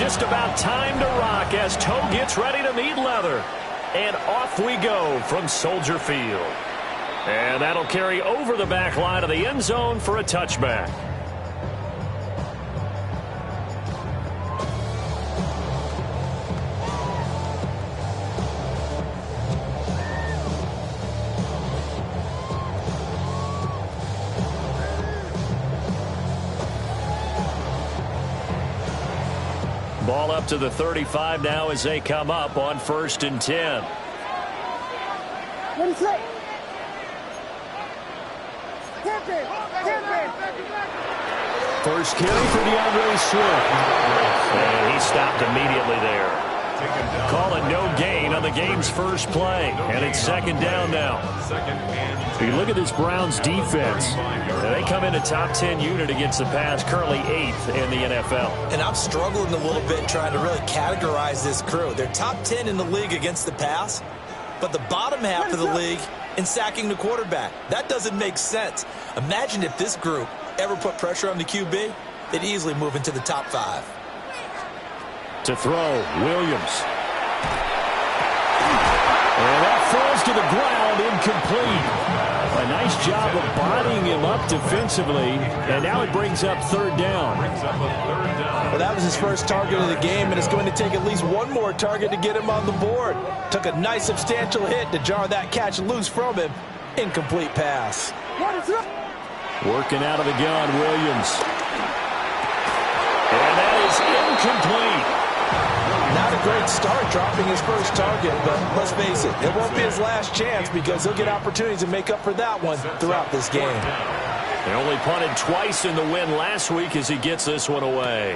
just about time to rock as Toe gets ready to meet leather. And off we go from Soldier Field. And that'll carry over the back line of the end zone for a touchback. Ball up to the 35 now as they come up on 1st and 10. First carry for DeAndre Swift. And he stopped immediately there. Call it no gain on the game's first play. And it's 2nd down now. You look at this Browns defense. They come in a top 10 unit against the pass, currently 8th in the NFL. And I'm struggling a little bit trying to really categorize this crew. They're top 10 in the league against the pass, but the bottom half of the league in sacking the quarterback. That doesn't make sense. Imagine if this group ever put pressure on the QB, they'd easily move into the top 5. To throw, Williams. And that falls to the ground, incomplete. A nice job of bodying him up defensively, and now it brings up 3rd down. Well, that was his first target of the game, and it's going to take at least one more target to get him on the board. Took a nice substantial hit to jar that catch loose from him. Incomplete pass. Working out of the gun, Williams. And that is incomplete. Not a great start dropping his first target, but let's face it, it won't be his last chance because he'll get opportunities to make up for that one throughout this game. They only punted twice in the win last week as he gets this one away.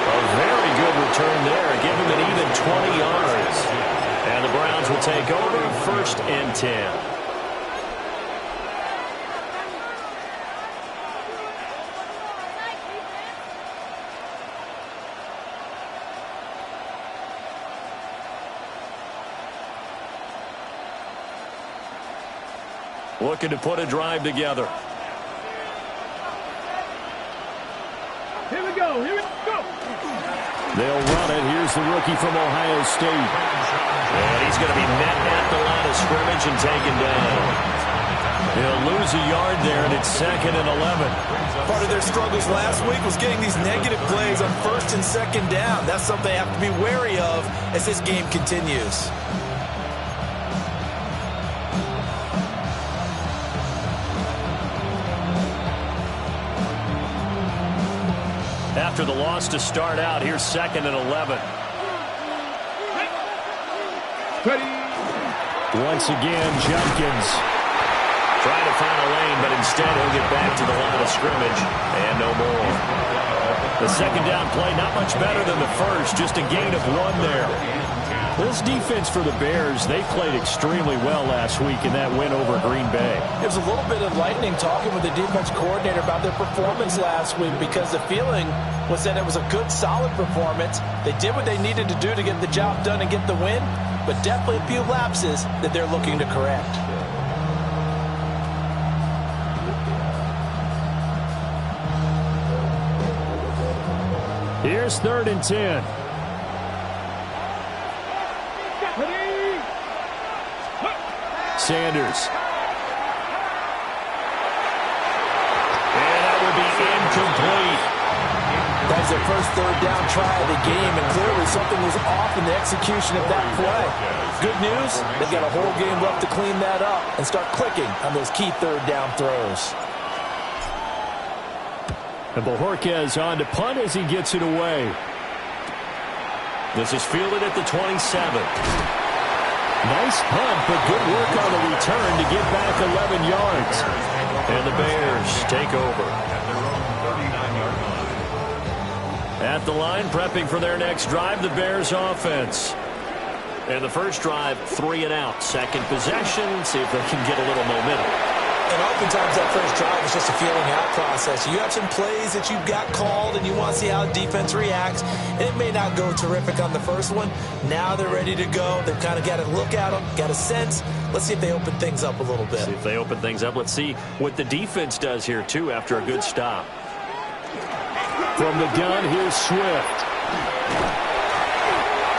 A very good return there. Give him an even 20 yards. And the Browns will take over 1st and 10. Looking to put a drive together. Here we go. They'll run it. Here's the rookie from Ohio State. And he's going to be met at the line of scrimmage and taken down. He'll lose a yard there, and it's 2nd and 11. Part of their struggles last week was getting these negative plays on 1st and 2nd down. That's something they have to be wary of as this game continues. After the loss to start out, here's 2nd and 11. Once again, Jenkins trying to find a lane, but instead he'll get back to the line of scrimmage and no more. The 2nd down play, not much better than the first, just a gain of 1 there. This defense for the Bears, they played extremely well last week in that win over Green Bay. It was a little bit enlightening talking with the defense coordinator about their performance last week because the feeling was that it was a good, solid performance. They did what they needed to do to get the job done and get the win, but definitely a few lapses that they're looking to correct. Here's 3rd and 10. Sanders. And that would be incomplete. That was their first 3rd down try of the game, and clearly something was off in the execution of that play. Good news, they've got a whole game left to clean that up and start clicking on those key 3rd down throws. And Bojorquez on to punt as he gets it away. This is fielded at the 27. Nice punt, but good work on the return to get back 11 yards. And the Bears take over. At the line, prepping for their next drive, the Bears offense. And the first drive, 3 and out. Second possession, see if they can get a little momentum. And oftentimes that first drive is just a feeling out process. You have some plays that you've got called and you want to see how the defense reacts. It may not go terrific on the first one. Now they're ready to go. They've kind of got to look at them, got a sense. Let's see if they open things up a little bit. See if they open things up. Let's see what the defense does here, too, after a good stop. From the gun, here's Swift.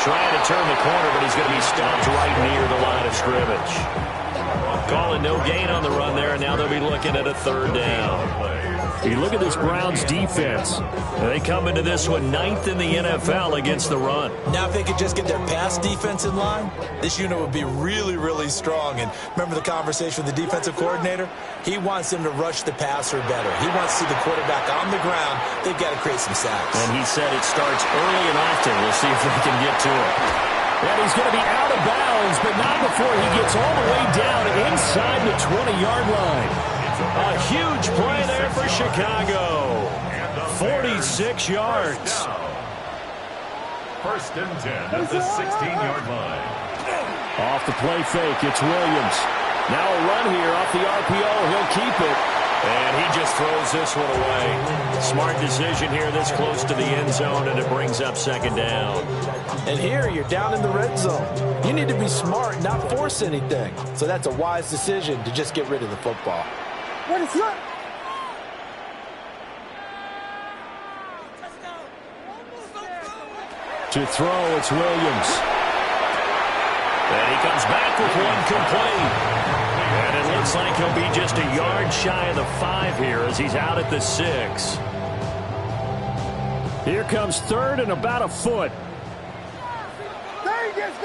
Trying to turn the corner, but he's going to be stopped right near the line of scrimmage. Calling no gain on the run there, and now they'll be looking at a third down. You look at this Browns defense. They come into this one 9th in the NFL against the run. Now if they could just get their pass defense in line, this unit would be really, really strong. And remember the conversation with the defensive coordinator? He wants them to rush the passer better. He wants to see the quarterback on the ground. They've got to create some sacks. And he said it starts early and often. We'll see if they can get to it. And he's going to be out of bounds, but not before he gets all the way down inside the 20-yard line. A huge play there for Chicago. 46 yards. First and 10 at the 16-yard line. Off the play fake, it's Williams. Now a run here off the RPO. He'll keep it. And he just throws this one away. Smart decision here this close to the end zone, and it brings up second down. And here you're down in the red zone. You need to be smart, not force anything. So that's a wise decision to just get rid of the football. What is that? To throw, it's Williams. And he comes back with one complete. And it looks like he'll be just a yard shy of the 5 here as he's out at the 6. Here comes third and about a foot. Vegas!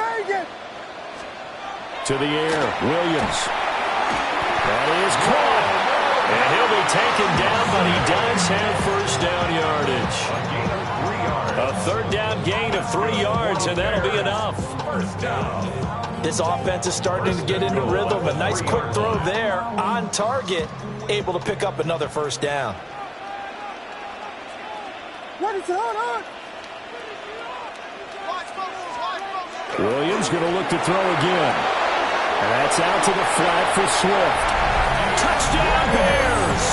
To the air, Williams. That is caught. And he'll be taken down, but he does have first down yardage. A third down gain of 3 yards, and that'll be enough. First down. This offense is starting to get into rhythm. A nice quick throw there on target, able to pick up another first down. What is going on? Williams going to look to throw again. And that's out to the flat for Swift. Touchdown Bears!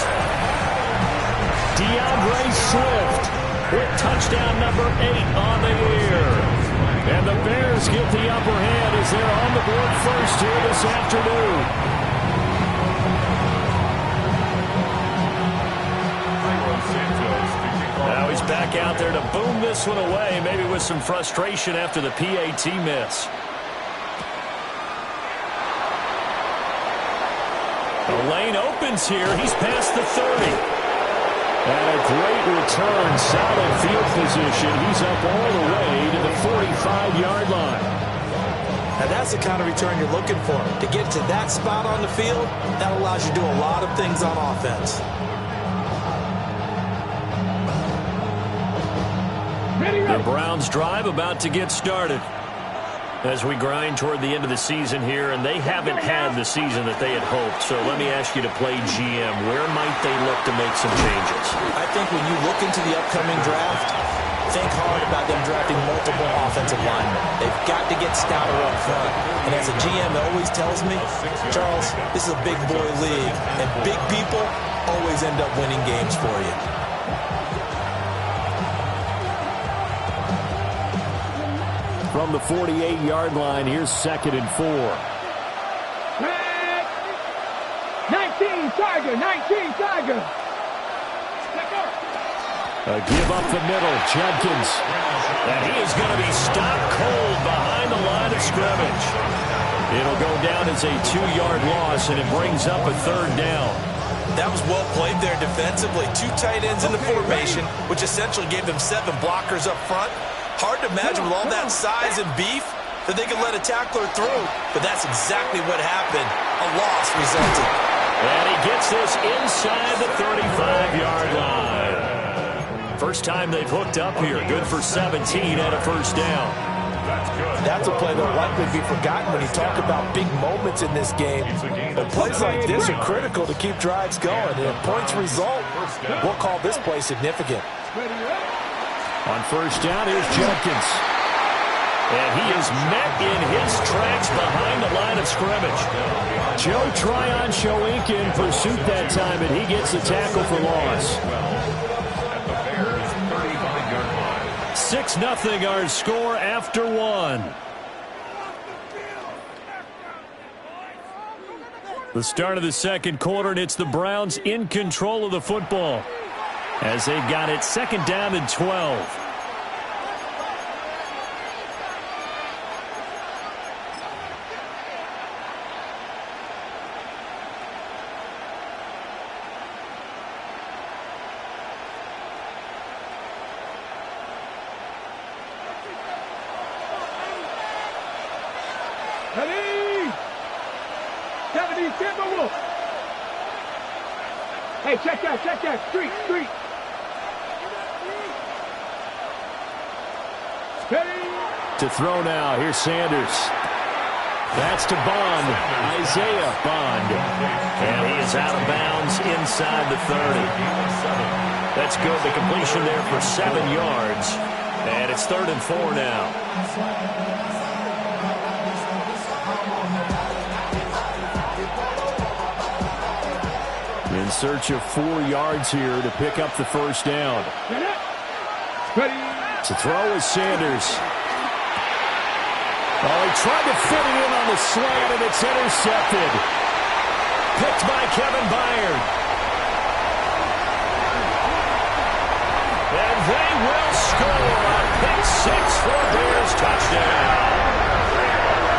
DeAndre Swift with touchdown number 8 on the year. And the Bears get the upper hand as they're on the board first here this afternoon. Now he's back out there to boom this one away, maybe with some frustration after the PAT miss. The lane opens here. He's past the 30. And a great return, solid field position. He's up all the way to the 45-yard line. Now that's the kind of return you're looking for. To get to that spot on the field, that allows you to do a lot of things on offense. The Browns drive about to get started as we grind toward the end of the season here, and they haven't had the season that they had hoped. So let me ask you to play GM. Where might they look to make some changes? I think when you look into the upcoming draft, think hard about them drafting multiple offensive linemen. They've got to get stouter up front. And as a GM always tells me, Charles, this is a big boy league, and big people always end up winning games for you. From the 48-yard line, here's 2nd and 4. 19 Tiger. A give up the middle, Judkins. And he is going to be stopped cold behind the line of scrimmage. It'll go down as a 2-yard loss, and it brings up a third down. That was well played there defensively. 2 tight ends in the formation, which essentially gave them 7 blockers up front. Hard to imagine with all that size and beef that they could let a tackler through. But that's exactly what happened. A loss resulted. And he gets this inside the 35-yard line. First time they've hooked up here. Good for 17 and a first down. That's a play that will likely be forgotten when you talk about big moments in this game. But plays like this are critical to keep drives going. And if points result, we'll call this play significant. On first down, here's Judkins. And he is met in his tracks behind the line of scrimmage. Joe Tryon-Shoyinka in pursuit that time, and he gets the tackle for loss. 6-0 our score after 1. The start of the second quarter, and it's the Browns in control of the football as they've got it second down and 12. Hey, check that. Street. To throw now, here's Sanders. That's to Bond, Isaiah Bond. And he is out of bounds inside the 30. That's good. The completion there for 7 yards. And it's 3rd and 4 now. In search of 4 yards here to pick up the first down. To throw is Sanders. Oh, he tried to fit it in on the slant, and it's intercepted. Picked by Kevin Byard. And they will score a pick 6 for Bears touchdown.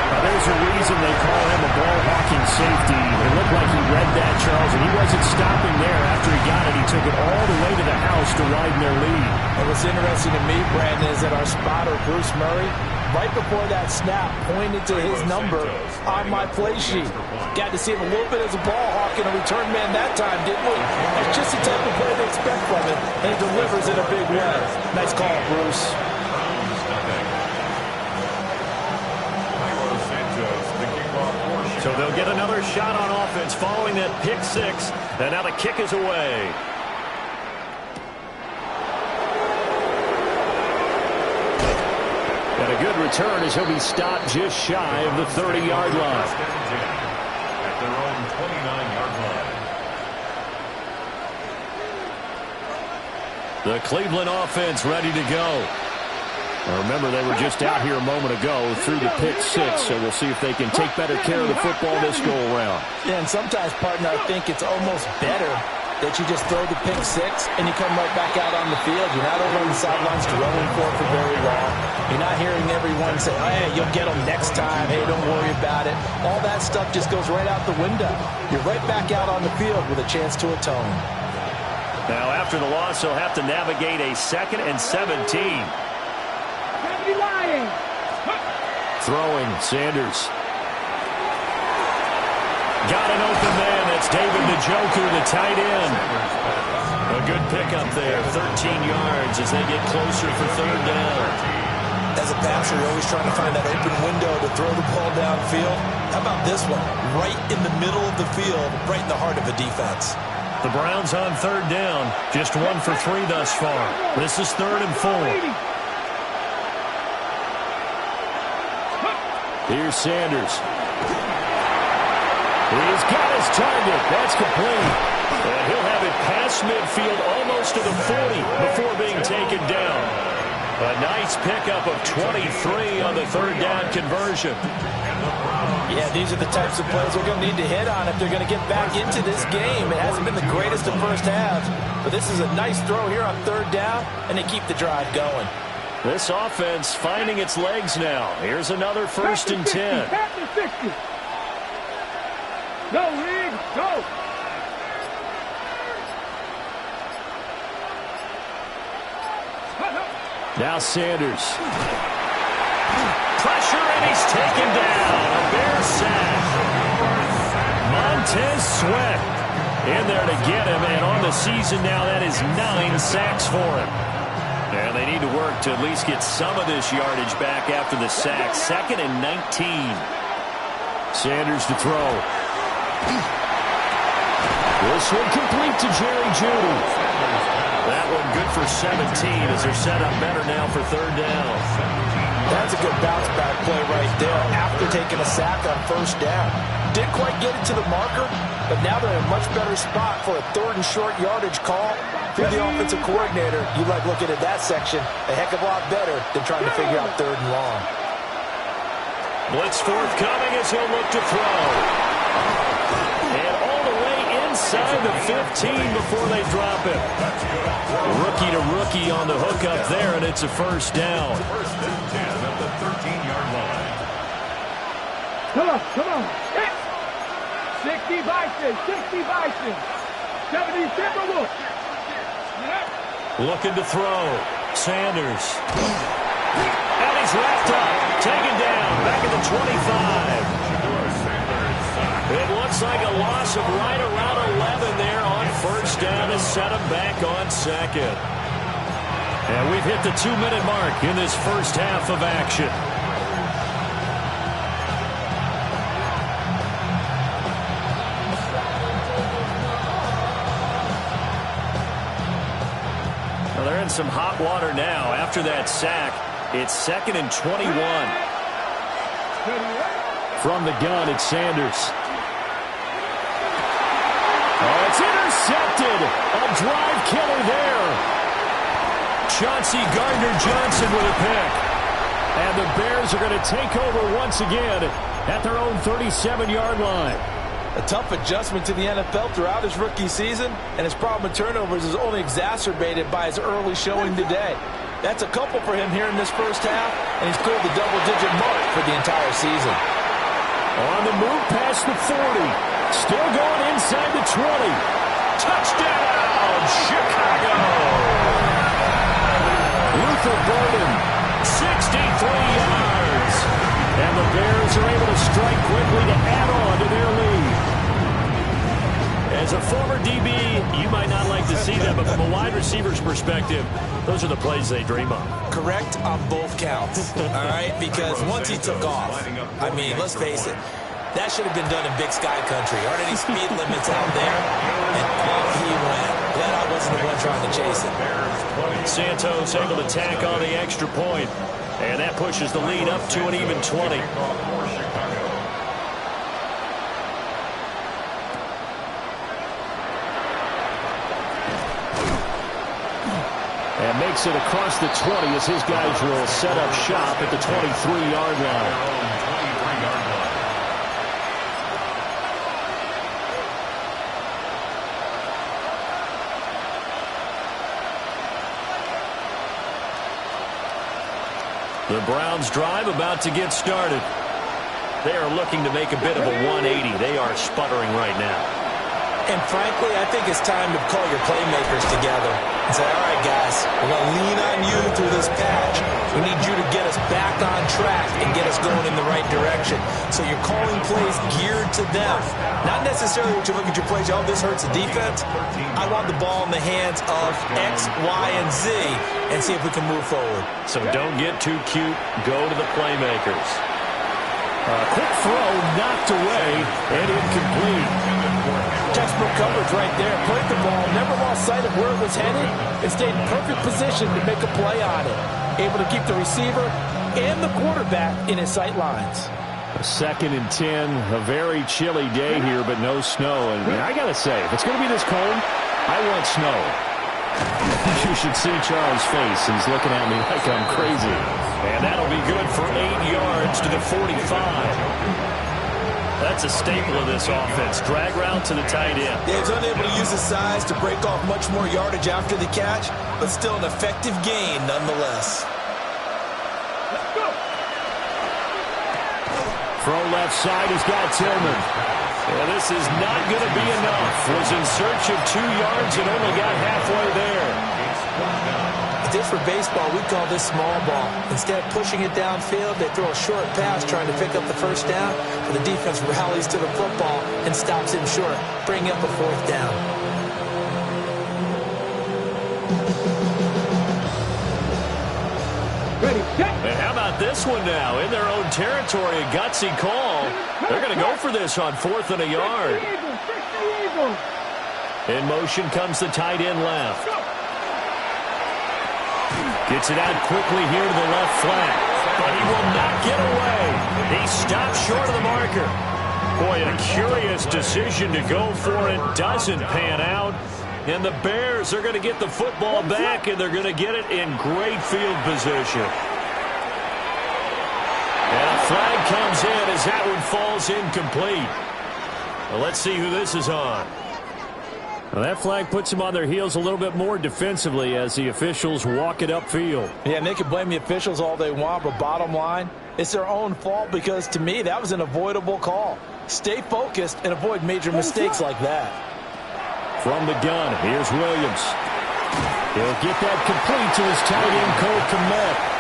Now, there's a reason they call him a ball-hawking safety. It looked like he read that, Charles, and he wasn't stopping there. After he got it, he took it all the way to the house to widen their lead. And what's interesting to me, Brandon, is that our spotter, Bruce Murray, right before that snap, pointed to his number on my play sheet. Got to see him a little bit as a ball hawk and a return man that time, didn't we? That's just the type of play they expect from him, and he delivers in a big way. Nice call, Bruce. So they'll get another shot on offense following that pick 6. And now the kick is away. And a good return as he'll be stopped just shy of the 30-yard line. At their own 29-yard line. The Cleveland offense ready to go. Remember, they were just out here a moment ago through the pick 6, so we'll see if they can take better care of the football this go-around. Yeah, and sometimes, partner, I think it's almost better that you just throw the pick 6 and you come right back out on the field. You're not over on the sidelines dwelling for very long. You're not hearing everyone say, oh, hey, you'll get them next time. Hey, don't worry about it. All that stuff just goes right out the window. You're right back out on the field with a chance to atone. Now, after the loss, he'll have to navigate a 2nd and 17. Throwing, Sanders. Got an open man. That's David Njoku, the tight end. A good pickup there. 13 yards as they get closer for 3rd down. As a passer, you're always trying to find that open window to throw the ball downfield. How about this one? Right in the middle of the field, right in the heart of a defense. The Browns on 3rd down. Just 1 for 3 thus far. This is 3rd and 4. Here's Sanders. He's got his target. That's complete. And he'll have it past midfield almost to the 40 before being taken down. A nice pickup of 23 on the 3rd down conversion. Yeah, these are the types of plays they're going to need to hit on if they're going to get back into this game. It hasn't been the greatest of first halves, but this is a nice throw here on 3rd down, and they keep the drive going. This offense finding its legs now. Here's another 1st and 10. Go, Reed, go. Now Sanders. Pressure, and he's taken down. A Bear sack. Montez Sweat in there to get him, and on the season now, that is 9 sacks for him. And they need to work to at least get some of this yardage back after the sack. 2nd and 19. Sanders to throw. This one complete to Jerry Jeudy. That one good for 17 as they're set up better now for 3rd down. That's a good bounce-back play right there after taking a sack on 1st down. Didn't quite get it to the marker, but now they're in a much better spot for a 3rd and short yardage call. If you're the offensive coordinator, you like looking at that section a heck of a lot better than trying to figure out 3rd and long. Blitz forthcoming as he'll look to throw. 15 before they drop him. Rookie to rookie on the hookup there, and it's a first down. First and 10 at the 13-yard line. Come on, come on. 60 Bison, 60 Bison. 70 Timberwolves. Looking to throw. Sanders. And he's wrapped up. Taken down. Back at the 25. It looks like a loss of right around 11 there on first down to set him back on second. And we've hit the 2-minute mark in this first half of action. Well, they're in some hot water now after that sack. It's 2nd and 21. From the gun, it's Sanders. Oh, it's intercepted. A drive killer there. Chauncey Gardner-Johnson with a pick. And the Bears are going to take over once again at their own 37-yard line. A tough adjustment to the NFL throughout his rookie season, and his problem with turnovers is only exacerbated by his early showing today. That's a couple for him here in this first half, and he's cleared the double-digit mark for the entire season. On the move past the 40. Still going inside the 20. Touchdown, Chicago! Luther Burden, 63 yards. And the Bears are able to strike quickly to add on to their lead. As a former DB, you might not like to see that, but from a wide receiver's perspective, those are the plays they dream of. Correct on both counts, all right? Because once he took off, I mean, let's face it, that should have been done in Big Sky Country. Aren't any speed limits out there? And off he went. Glad I wasn't the one trying to chase it. Santos able to tack on the extra point. And that pushes the lead up to an even 20. And makes it across the 20 as his guys will set up shop at the 23-yard line. The Browns drive about to get started. They are looking to make a bit of a 180. They are sputtering right now. And frankly, I think it's time to call your playmakers together and say, all right, guys, we're going to lean on you through this patch. We need you to get us back on track and get us going in the right direction. So you're calling plays geared to them. Not necessarily what you look at your plays, oh, this hurts the defense. I want the ball in the hands of X, Y, and Z and see if we can move forward. So don't get too cute. Go to the playmakers. Quick throw knocked away and incomplete. Textbook coverage right there. Played the ball, never lost sight of where it was headed, and stayed in perfect position to make a play on it. Able to keep the receiver and the quarterback in his sight lines. 2nd and 10, a very chilly day here, but no snow. And I got to say, if it's going to be this cold, I want snow. You should see Charles' face. He's looking at me like I'm crazy. And that'll be good for 8 yards to the 45. That's a staple of this offense. Drag route to the tight end. Yeah, he's unable to use his size to break off much more yardage after the catch, but still an effective gain nonetheless. Let's go. Throw left side, he's got Tillman. And this is not going to be enough. Was in search of 2 yards and only got halfway there. If this were baseball, we'd call this small ball. Instead of pushing it downfield, they throw a short pass trying to pick up the first down, but the defense rallies to the football and stops him short, bringing up a 4th down. Ready, set. And how about this one now? In their own territory, a gutsy call. They're going to go for this on 4th and a yard. In motion comes the tight end left. Gets it out quickly here to the left flat. But he will not get away. He stops short of the marker. Boy, a curious decision to go for it. Doesn't pan out. And the Bears are going to get the football back, and they're going to get it in great field position. And a flag comes in as that one falls incomplete. Well, let's see who this is on. Well, that flag puts them on their heels a little bit more defensively as the officials walk it upfield. Yeah, and they can blame the officials all they want, but bottom line, it's their own fault because, to me, that was an avoidable call. Stay focused and avoid major mistakes like that. From the gun, here's Williams. He'll get that complete to his tight end, Cole Kmet.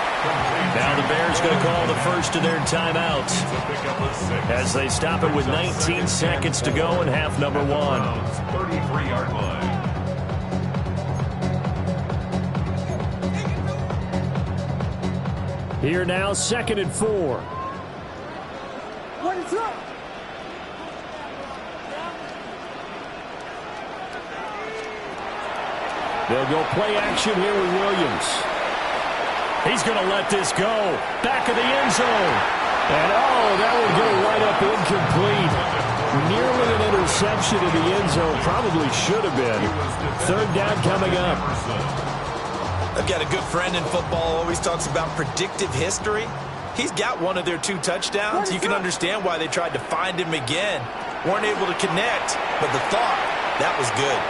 Now the Bears going to call the first of their timeouts as they stop it with 19 seconds to go in half number one. 33-yard line. Here now, 2nd and 4. What is up? They'll go play action here with Williams. He's going to let this go. Back of the end zone. And, that would go right up incomplete. Nearly an interception in the end zone. Probably should have been. 3rd down coming up. I've got a good friend in football, always talks about predictive history. He's got one of their 2 touchdowns. You can understand why they tried to find him again. Weren't able to connect, but the thought, that was good.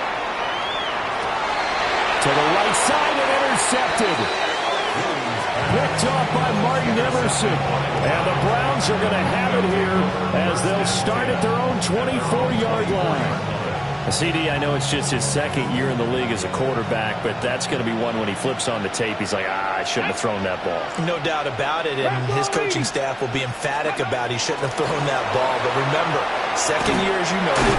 To the right side and intercepted. Picked off by Martin Emerson. And the Browns are going to have it here as they'll start at their own 24-yard line. CD, I know it's just his 2nd year in the league as a quarterback, but that's going to be one when he flips on the tape. He's like, I shouldn't have thrown that ball. No doubt about it, and his coaching staff will be emphatic about he shouldn't have thrown that ball. But remember, 2nd year, as you noted,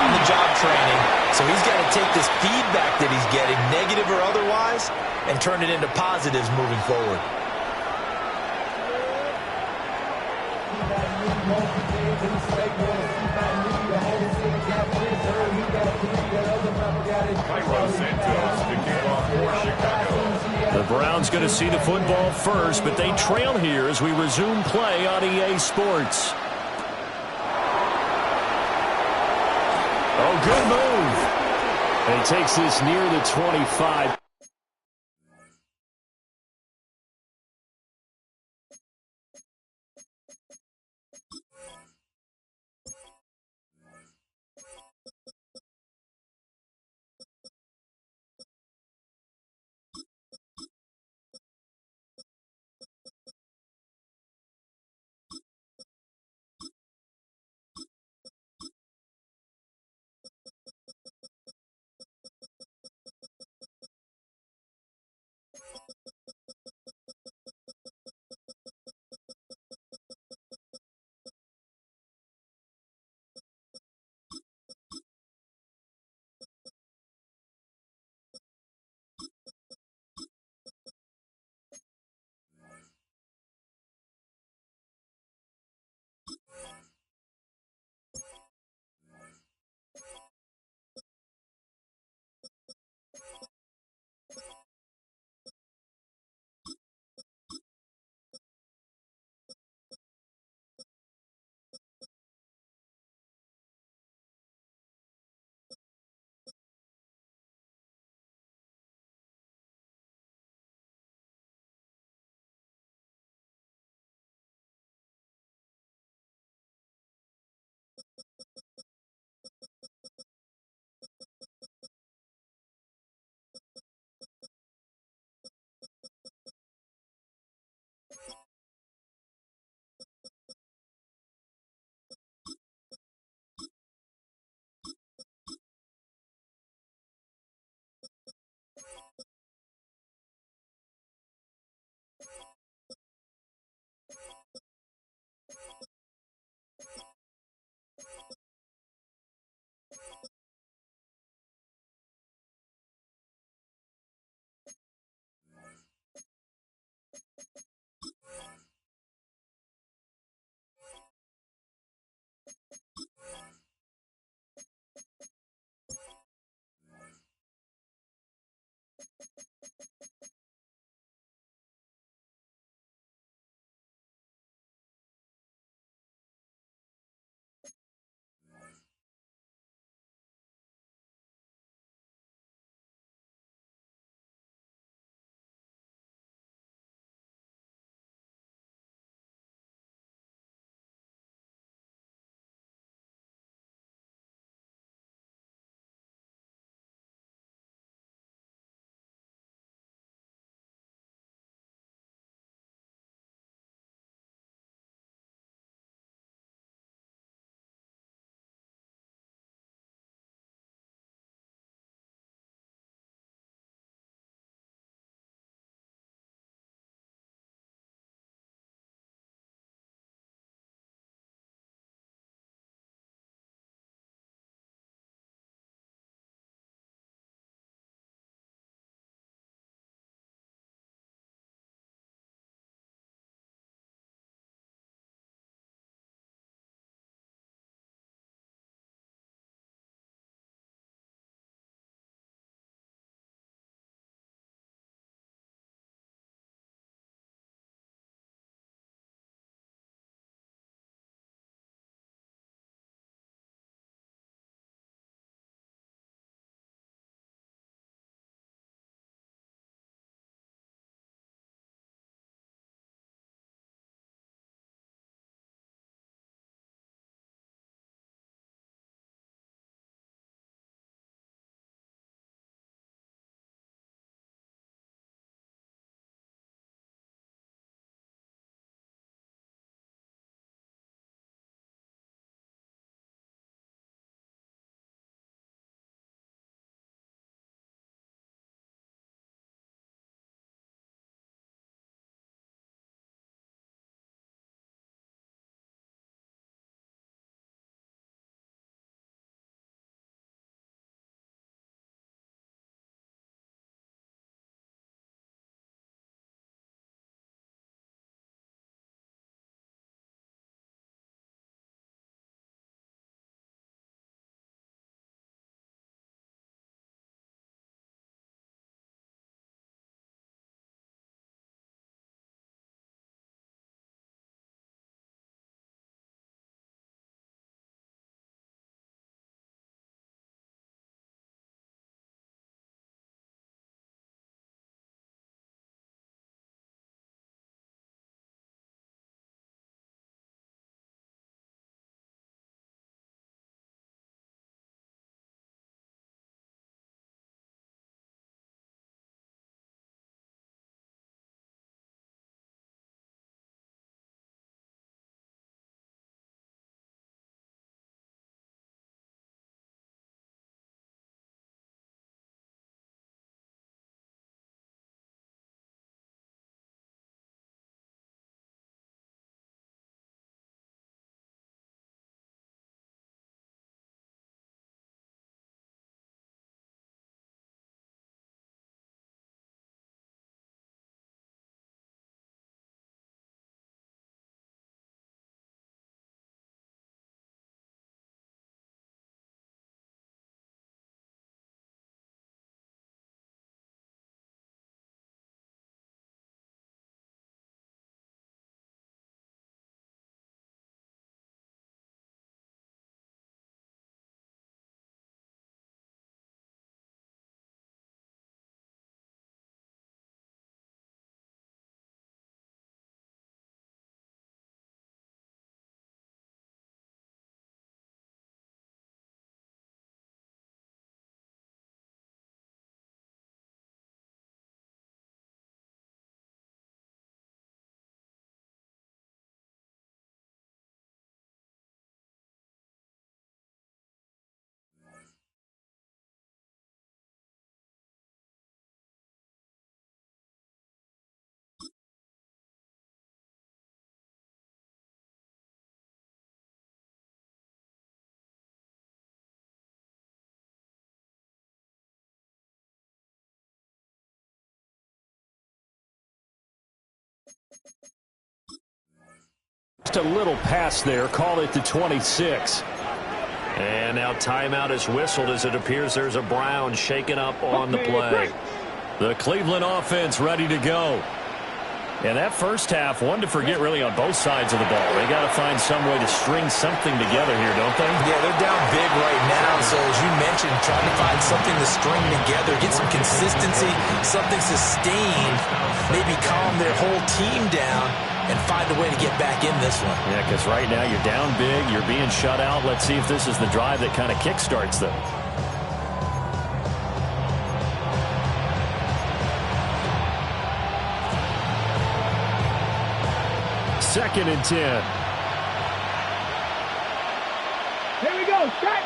on-the-job training. So he's got to take this feedback that he's getting, negative or otherwise, and turn it into positives moving forward. The Browns going to see the football first, but they trail here as we resume play on EA Sports. Oh, good move. And he takes this near the 25. Just a little pass there. Call it to 26. And now timeout is whistled as it appears there's a Brown shaken up on the play. The Cleveland offense ready to go. And that first half, one to forget really on both sides of the ball. They got to find some way to string something together here, don't they? Yeah, they're down big right now. So as you mentioned, trying to find something to string together, get some consistency, something sustained, maybe calm their whole team down and find a way to get back in this one. Yeah, because right now you're down big, you're being shut out. Let's see if this is the drive that kind of kickstarts them. Second and 10. Here we go. Set.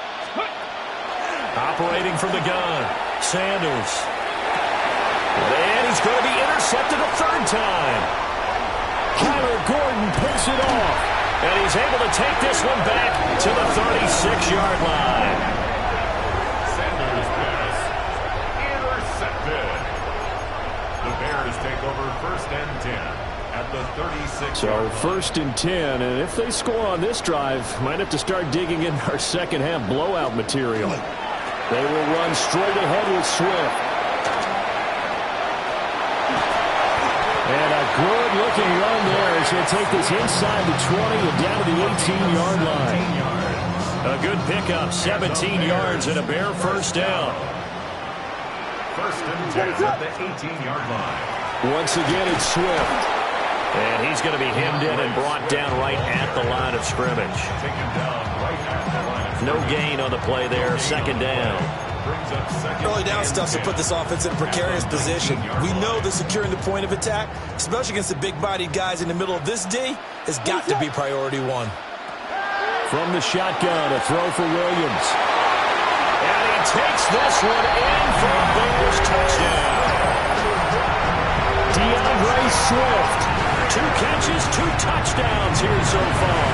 Operating from the gun, Sanders. And he's going to be intercepted a third time. Kyler Gordon picks it off. And he's able to take this one back to the 36-yard line. Sanders pass intercepted. The Bears take over first and 10. At the 36. So first and 10, and if they score on this drive, might have to start digging in our second half blowout material. They will run straight ahead with Swift. And a good-looking run there as he'll take this inside the 20 and down to the 18-yard line. A good pickup, 17 yards and a Bear first down. First and 10 at the 18-yard line. Once again, it's Swift. And he's going to be hemmed in and brought down right at the line of scrimmage. Taken down right at the line of scrimmage. No gain on the play there, second down. Brings up second. Early down stuff to put this offense in a precarious position. We know that securing the point of attack, especially against the big-bodied guys in the middle of this D, has got to be priority one. From the shotgun, a throw for Williams. And he takes this one in for a Bears touchdown. DeAndre Swift. 2 catches, 2 touchdowns here so far.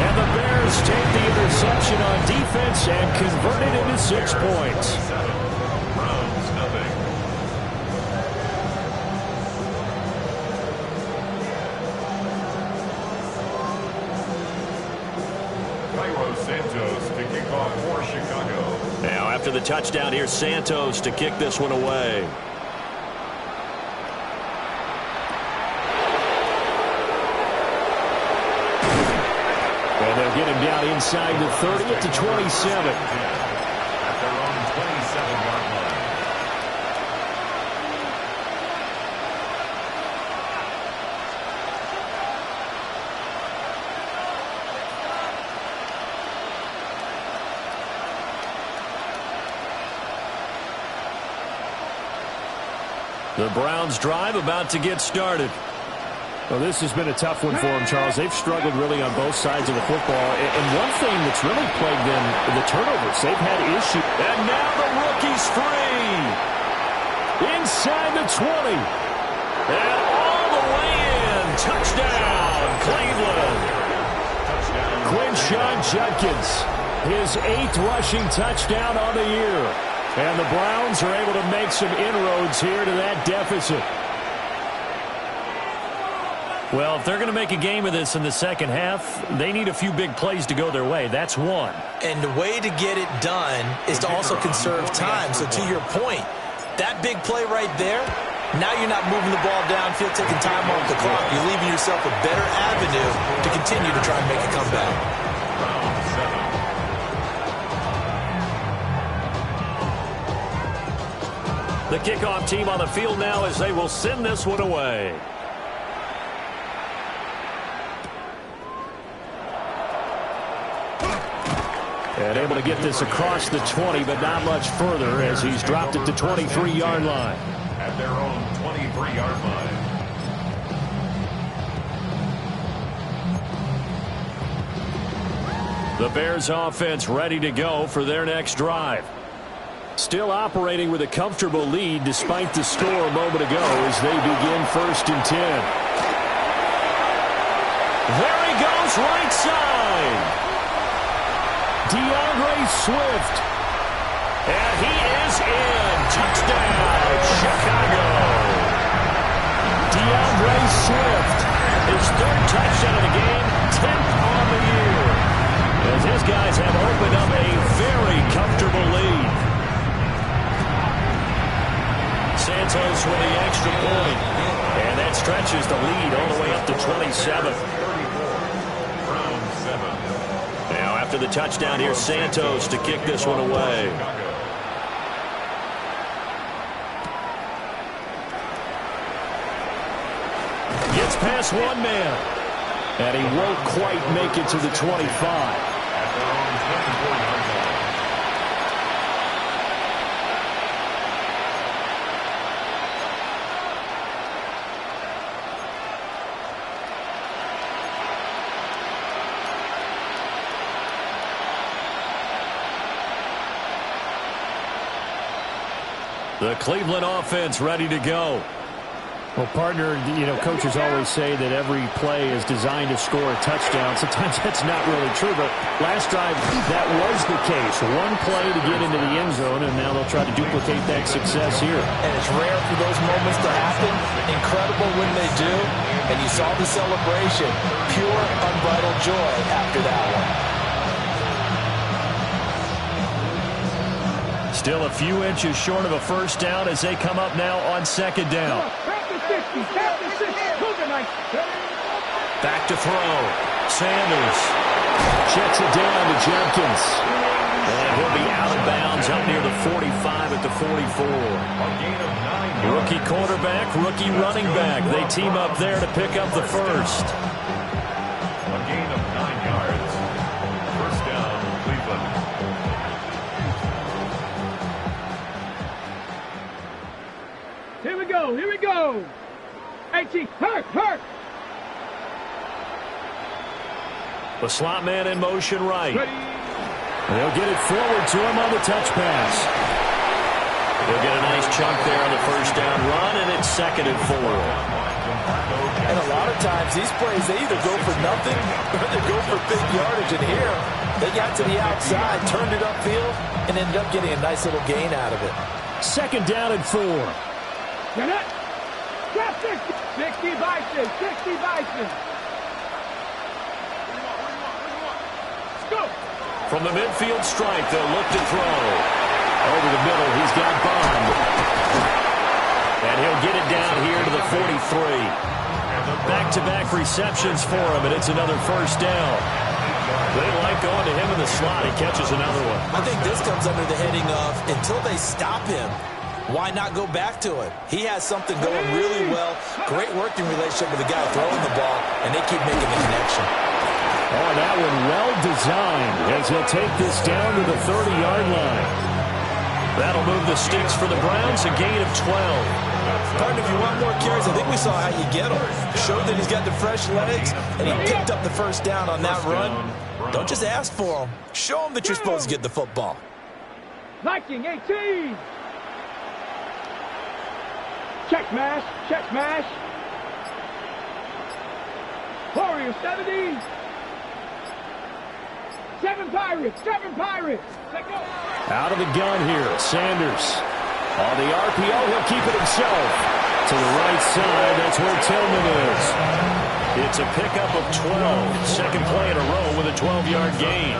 And the Bears take the interception on defense and convert it into 6 points. Browns nothing. Cairo Santos to kick off for Chicago. Now after the touchdown, here's Santos to kick this one away. And they'll get him down inside the 30 at the 27. At their own 27-yard line. The Browns drive about to get started. Well, this has been a tough one for them, Charles. They've struggled really on both sides of the football. And one thing that's really plagued them, the turnovers. They've had issues. And now the rookie's free. Inside the 20. And all the way in. Touchdown, Cleveland. Quinshon Judkins, his 8th rushing touchdown on the year. And the Browns are able to make some inroads here to that deficit. Well, if they're going to make a game of this in the second half, they need a few big plays to go their way. That's one. And the way to get it done is to also conserve time. So to your point, that big play right there, now you're not moving the ball downfield, taking time off the clock. You're leaving yourself a better avenue to continue to try and make a comeback. The kickoff team on the field now as they will send this one away. And able to get this across the 20, but not much further as he's dropped it to 23-yard line. At their own 23-yard line. The Bears offense ready to go for their next drive. Still operating with a comfortable lead despite the score a moment ago as they begin first and 10. There he goes, right side. DeAndre Swift. And he is in. Touchdown, Chicago. DeAndre Swift. His 3rd touchdown of the game. 10th on the year. As his guys have opened up a very comfortable lead. Santos with the extra point. And that stretches the lead all the way up to 27. Now after the touchdown, here's Santos to kick this one away. Gets past one man. And he won't quite make it to the 25. The Cleveland offense ready to go. Well, partner, coaches always say that every play is designed to score a touchdown. Sometimes that's not really true, but last drive, that was the case. One play to get into the end zone, and now they'll try to duplicate that success here. And it's rare for those moments to happen. Incredible when they do. And you saw the celebration. Pure, unbridled joy after that one. Still a few inches short of a first down as they come up now on second down. Back to throw. Sanders checks it down to Jenkins. And he'll be out of bounds up near the 45 at the 44. Rookie quarterback, rookie running back. They team up there to pick up the first. A gain of 9 yards. First down, Cleveland. Here we go. Here we go. Hey, Chief. Hurt. The slot man in motion right. They'll get it forward to him on the touch pass. They'll get a nice chunk there on the first down run, and it's 2nd and 4. And a lot of times, these plays, they either go for nothing or they go for big yardage. And here, they got to the outside, turned it upfield, and ended up getting a nice little gain out of it. 2nd down and 4. Get it. Drop 60 Bison. 60 Bison. Let's go. From the midfield stripe, they'll look to throw. Over the middle, he's got Bond. And he'll get it down here to the 43. Back-to-back receptions for him, and it's another first down. They like going to him in the slot. He catches another one. I think this comes under the heading of until they stop him, why not go back to it? He has something going really well. Great working relationship with the guy throwing the ball, and they keep making the connection. Oh, that one well designed as he'll take this down to the 30-yard line. That'll move the sticks for the Browns, a gain of 12. Partner, if you want more carries, I think we saw how you get him. Showed that he's got the fresh legs, and he picked up the first down on that run. Don't just ask for him. Show him that you're supposed to get the football. Viking 18. Check mash. Check mash. Warrior 70. 7 Pirates. 7 Pirates. Let's go. Out of the gun here, Sanders. On the RPO, he'll keep it himself. To the right side, that's where Tillman is. It's a pickup of 12. Second play in a row with a 12-yard gain.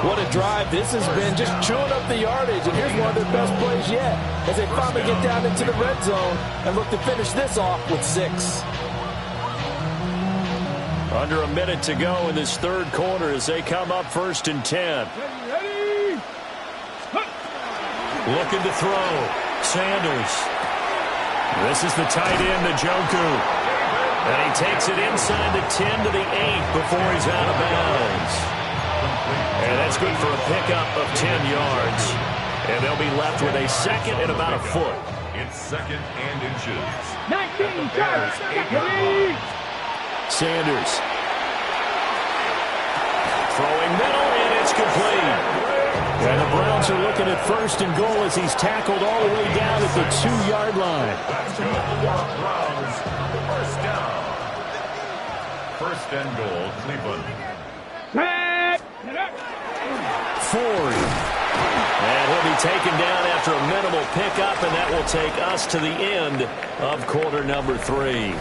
What a drive this has been, just chewing up the yardage. And here's one of their best plays yet as they finally get down into the red zone and look to finish this off with 6. Under a minute to go in this third quarter as they come up 1st and 10. Ready. Looking to throw. Sanders. This is the tight end, Njoku. And he takes it inside the 10 to the 8 before he's out of bounds. And that's good for a pickup of 10 yards. And they'll be left with a second and about a foot. It's 2nd and inches. 19 yards. Ready. Sanders. Throwing middle, and it's complete. And the Browns are looking at 1st and goal as he's tackled all the way down at the 2-yard line. Browns, first down. 1st and goal, Cleveland. Ford. And he'll be taken down after a minimal pickup, and that will take us to the end of quarter number 3.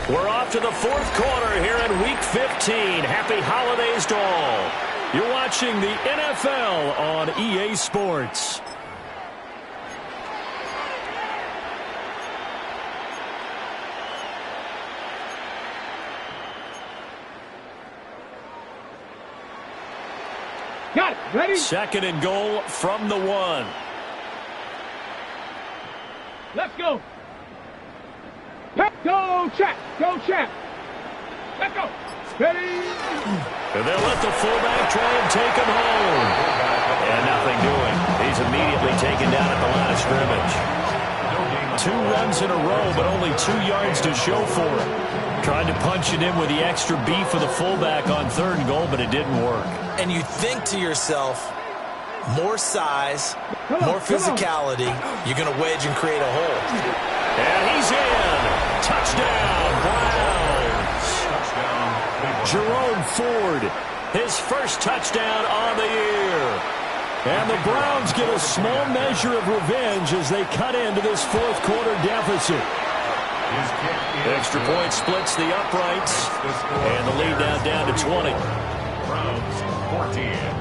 We're off to the fourth quarter here in Week 15. Happy holidays to all. You're watching the NFL on EA Sports. Got it. Ready? Second and goal from the 1. Let's go. Go, Chat. Go, Chat. Let's go. Ready? And they'll let the fullback try and take him home. And nothing doing. He's immediately taken down at the line of scrimmage. 2 runs in a row, but only 2 yards to show for it. Tried to punch it in with the extra beef for the fullback on 3rd and goal, but it didn't work. And you think to yourself, more size, more physicality, you're going to wedge and create a hole. And he's in. Touchdown, Browns. Jerome Ford, his first touchdown on the year. And the Browns get a small measure of revenge as they cut into this fourth quarter deficit. Extra point splits the uprights, and the lead now down to 20. Browns 14.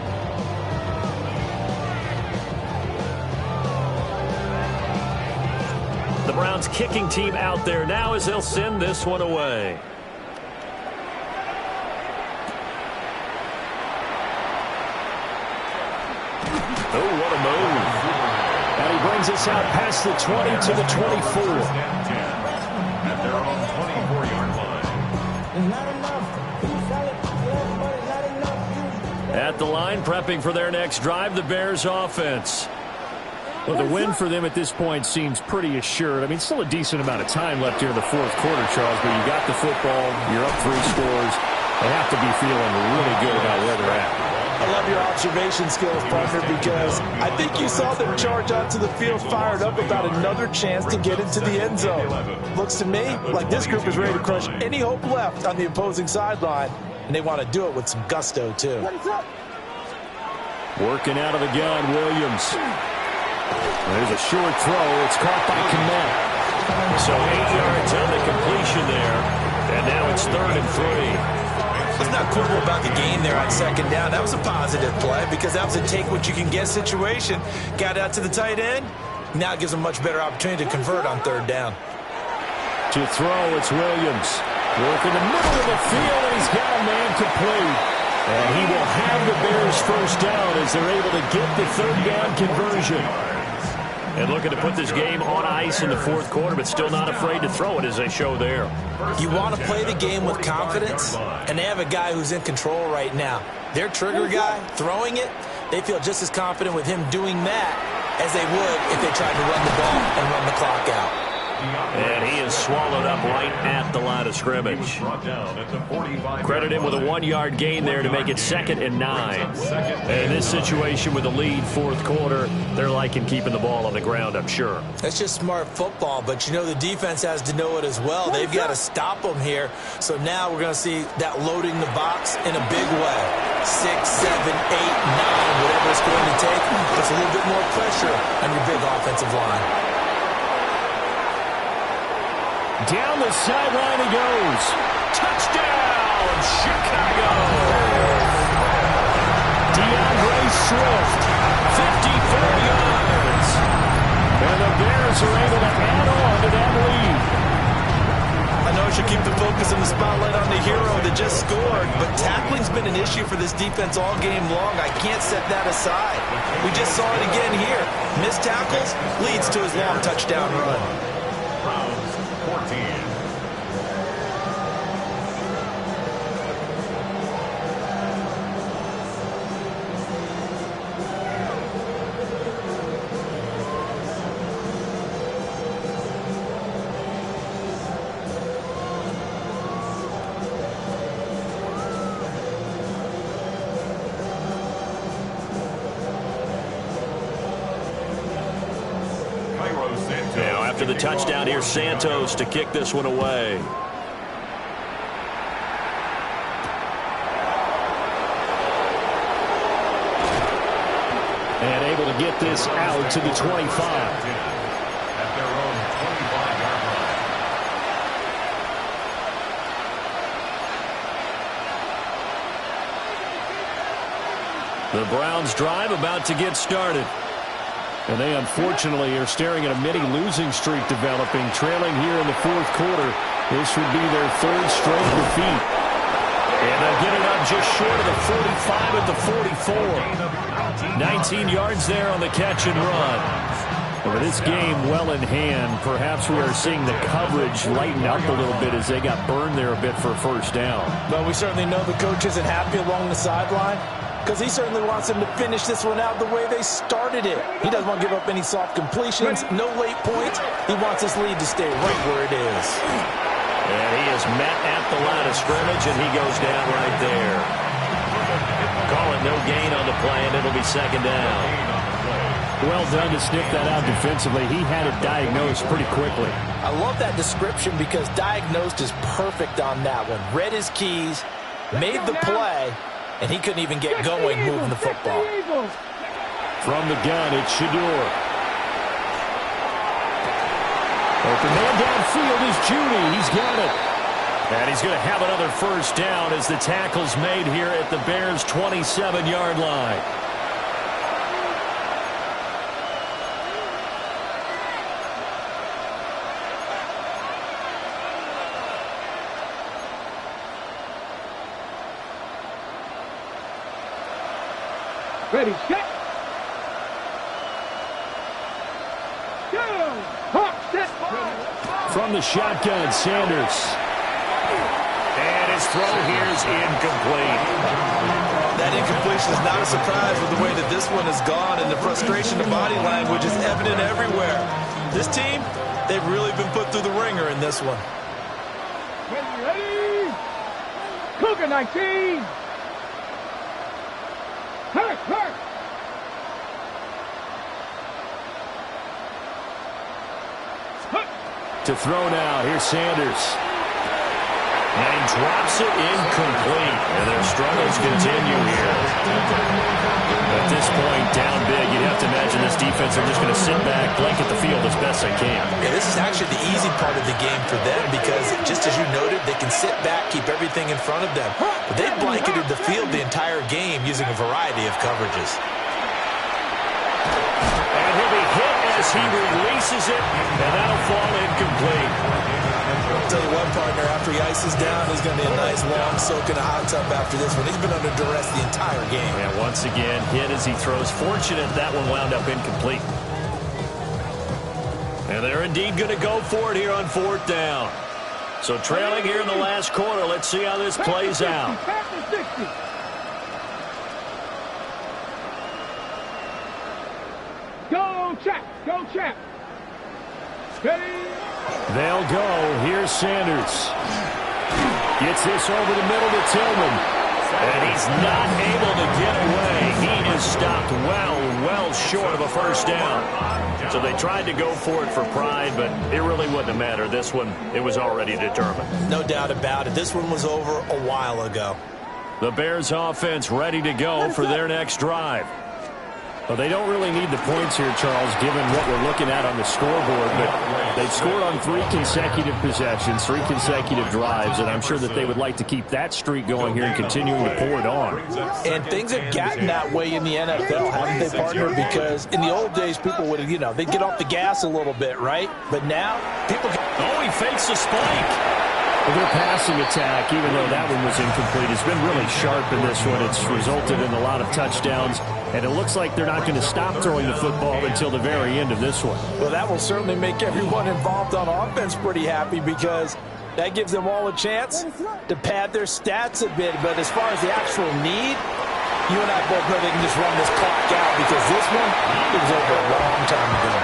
The Browns kicking team out there now as they'll send this one away. Oh, what a move. And he brings us out past the 20 to the 24. At their own 24-yard line. At the line, prepping for their next drive, the Bears offense. Well, the win for them at this point seems pretty assured. I mean, still a decent amount of time left here in the fourth quarter, Charles, but you got the football, you're up 3 scores. They have to be feeling really good about where they're at. I love your observation skills, partner, because I think you saw them charge onto the field fired up about another chance to get into the end zone. Looks to me like this group is ready to crush any hope left on the opposing sideline, and they want to do it with some gusto, too. Working out of the gun, Williams. There's a short throw. It's caught by Kmet. So 8 yards on the completion there, and now it's 3rd and 3. Let's not quibble about the game there on 2nd down. That was a positive play because that was a take-what-you-can-get situation. Got out to the tight end. Now it gives them a much better opportunity to convert on 3rd down. To throw, it's Williams. Working the middle of the field, and he's got a man complete. And he will have the Bears first down as they're able to get the 3rd down conversion. And looking to put this game on ice in the fourth quarter, but still not afraid to throw it as they show there. You want to play the game with confidence, and they have a guy who's in control right now. Their trigger guy, throwing it, they feel just as confident with him doing that as they would if they tried to run the ball and run the clock out. And he is swallowed up right at the line of scrimmage. Credit him with a 1-yard gain there to make it 2nd and 9. And in this situation with the lead fourth quarter, they're liking keeping the ball on the ground, I'm sure. That's just smart football, but you know the defense has to know it as well. They've got to stop them here. So now we're going to see that loading the box in a big way. 6, 7, 8, 9, whatever it's going to take, puts a little bit more pressure on your big offensive line. Down the sideline he goes. Touchdown, Chicago. DeAndre Swift, 54 yards. And the Bears are able to add on to that lead. I know I should keep the focus and the spotlight on the hero that just scored, but tackling's been an issue for this defense all game long. I can't set that aside. We just saw it again here. Missed tackles leads to his long touchdown run. 14. After the touchdown, here's Santos to kick this one away. And able to get this out to the 25. At their own 25-yard The Browns drive about to get started. And they unfortunately are staring at a mini losing streak developing, trailing here in the fourth quarter. This would be their third straight defeat. And they'll get it up just short of the 45 at the 44. 19 yards there on the catch and run. With this game well in hand, perhaps we are seeing the coverage lighten up a little bit as they got burned there a bit for a first down. But we certainly know the coach isn't happy along the sideline because he certainly wants them to finish this one out the way they started it. He doesn't want to give up any soft completions, no late points. He wants this lead to stay right where it is. And he is met at the line of scrimmage, and he goes down right there. Call it no gain on the play, and it'll be second down. Well done to sniff that out defensively. He had it diagnosed pretty quickly. I love that description because diagnosed is perfect on that one. Read his keys, made the play, and he couldn't even get going moving the football. From the gun, it's Shador. Open man downfield is Judy. He's got it. And he's going to have another first down as the tackle's made here at the Bears' 27-yard line. Ready, set. Go. Hawk, set. From the shotgun, Sanders. And his throw here is incomplete. That incompletion is not a surprise with the way that this one has gone, and the frustration of body language is evident everywhere. This team, they've really been put through the ringer in this one. Ready. Cougar 19. Hurt. To throw now. Here's Sanders. And he drops it incomplete. And their struggles continue here. At this point, down big, you'd have to imagine this defense are just going to sit back, blanket the field as best they can. Yeah, this is actually the easy part of the game for them because, just as you noted, they can sit back, keep everything in front of them. But they've blanketed the field the entire game using a variety of coverages. And he'll be hit as he releases it, and that'll fall incomplete. I'll tell you what, partner, after he ices down, he's going to be a nice long soak in a hot tub after this one. He's been under duress the entire game. And once again, hit as he throws. Fortunate that one wound up incomplete. And they're indeed going to go for it here on fourth down. So trailing here in the last quarter, let's see how this plays out. Go, Chap. Go, Chap. Steady. They'll go. Here's Sanders. Gets this over the middle to Tillman. And he's not able to get away. He is stopped well short of a first down. So they tried to go for it for pride, but it really wouldn't have mattered. This one, it was already determined. No doubt about it. This one was over a while ago. The Bears offense ready to go for their next drive. Well, they don't really need the points here, Charles, given what we're looking at on the scoreboard. But they've scored on 3 consecutive possessions, 3 consecutive drives, and I'm sure that they would like to keep that streak going here and continuing to pour it on. And things have gotten that way in the NFL, haven't they, partner? Because in the old days, people would, they'd get off the gas a little bit, right? But now, people... Oh, he fakes a spike. Well, their passing attack, even though that one was incomplete, has been really sharp in this one. It's resulted in a lot of touchdowns, and it looks like they're not going to stop throwing the football until the very end of this one. Well, that will certainly make everyone involved on offense pretty happy because that gives them all a chance to pad their stats a bit. But as far as the actual need, you and I both know they can just run this clock out because this one, it was over a long time ago.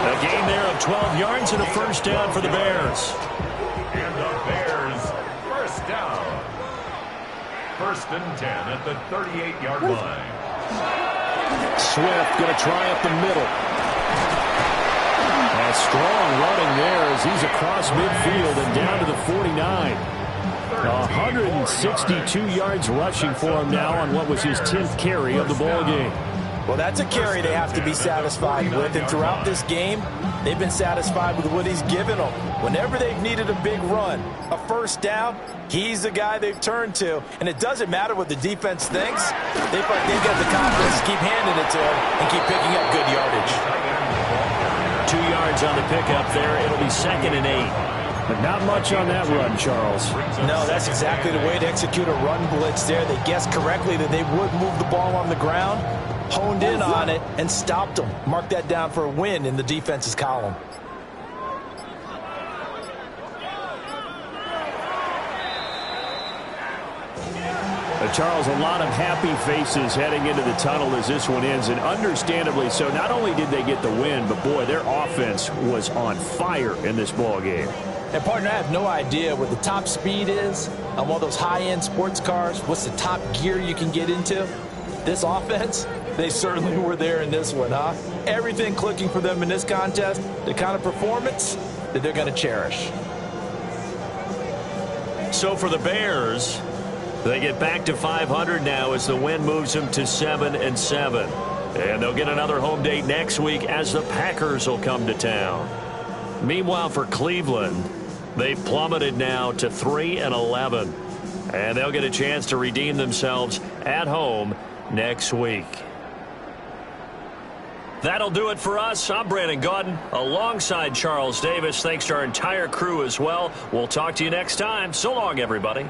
A gain there of 12 yards and a first down for the Bears. And the Bears, first down. First and 10 at the 38-yard line. Swift going to try up the middle. A strong running there as he's across midfield and down to the 49. 162 yards rushing for him now on what was his 10th carry of the ball game. Well, that's a carry they have to be satisfied with. And throughout this game, they've been satisfied with what he's given them. Whenever they've needed a big run, a first down, he's the guy they've turned to. And it doesn't matter what the defense thinks. They've got the confidence to keep handing it to him and keep picking up good yardage. 2 yards on the pickup there. It'll be 2nd and 8. But not much on that run, Charles. No, that's exactly the way to execute a run blitz there. They guessed correctly that they would move the ball on the ground, honed in on it, and stopped them. Mark that down for a win in the defense's column. Charles, a lot of happy faces heading into the tunnel as this one ends, and understandably so. Not only did they get the win, but, boy, their offense was on fire in this ball game. And, partner, I have no idea what the top speed is on one of those high-end sports cars. What's the top gear you can get into? This offense, they certainly were there in this one, huh? Everything clicking for them in this contest, the kind of performance that they're going to cherish. So for the Bears, they get back to 500 now as the win moves them to 7-7. And they'll get another home date next week as the Packers will come to town. Meanwhile, for Cleveland, they've plummeted now to 3-11. And they'll get a chance to redeem themselves at home next week. That'll do it for us. I'm Brandon Gaudin alongside Charles Davis. Thanks to our entire crew as well. We'll talk to you next time. So long, everybody.